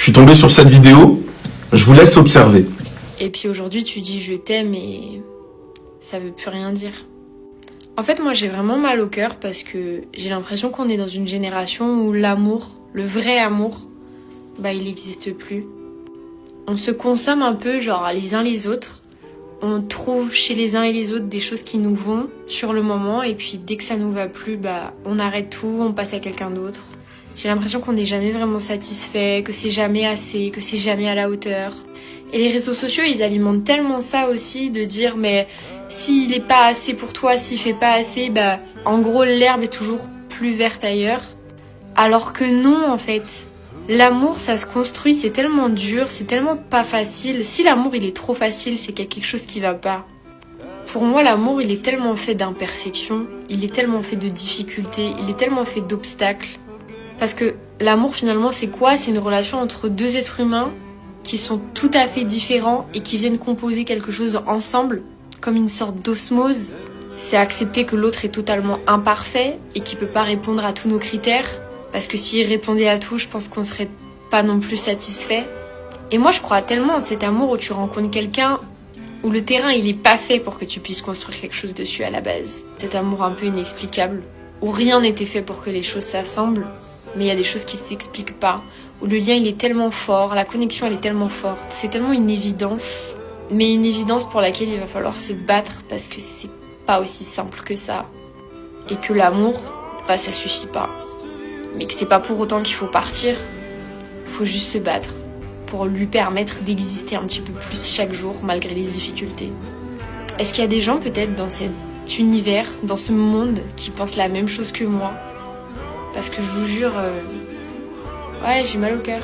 suis tombé sur cette vidéo, je vous laisse observer. Et puis aujourd'hui, tu dis je t'aime et ça veut plus rien dire. En fait, moi, j'ai vraiment mal au cœur parce que j'ai l'impression qu'on est dans une génération où l'amour, le vrai amour, il n'existe plus. On se consomme un peu, genre, les uns les autres. On trouve chez les uns et les autres des choses qui nous vont sur le moment et puis dès que ça nous va plus, on arrête tout, on passe à quelqu'un d'autre. J'ai l'impression qu'on n'est jamais vraiment satisfait, que c'est jamais assez, que c'est jamais à la hauteur. Et les réseaux sociaux, ils alimentent tellement ça aussi, de dire mais s'il est pas assez pour toi, s'il fait pas assez, en gros l'herbe est toujours plus verte ailleurs. Alors que non en fait. L'amour, ça se construit, c'est tellement dur, c'est tellement pas facile. Si l'amour, il est trop facile, c'est qu'il y a quelque chose qui va pas. Pour moi, l'amour, il est tellement fait d'imperfections, il est tellement fait de difficultés, il est tellement fait d'obstacles. Parce que l'amour, finalement, c'est quoi? C'est une relation entre deux êtres humains qui sont tout à fait différents et qui viennent composer quelque chose ensemble, comme une sorte d'osmose. C'est accepter que l'autre est totalement imparfait et qui peut pas répondre à tous nos critères. Parce que s'il répondait à tout, je pense qu'on serait pas non plus satisfait. Et moi, je crois tellement en cet amour où tu rencontres quelqu'un où le terrain, il est pas fait pour que tu puisses construire quelque chose dessus à la base. Cet amour un peu inexplicable, où rien n'était fait pour que les choses s'assemblent, mais il y a des choses qui s'expliquent pas, où le lien, il est tellement fort, la connexion, elle est tellement forte, c'est tellement une évidence, mais une évidence pour laquelle il va falloir se battre parce que c'est pas aussi simple que ça. Et que l'amour, ça suffit pas. Mais que c'est pas pour autant qu'il faut partir. Il faut juste se battre pour lui permettre d'exister un petit peu plus chaque jour malgré les difficultés. Est-ce qu'il y a des gens peut-être dans cet univers, dans ce monde, qui pensent la même chose que moi? Parce que je vous jure, j'ai mal au cœur.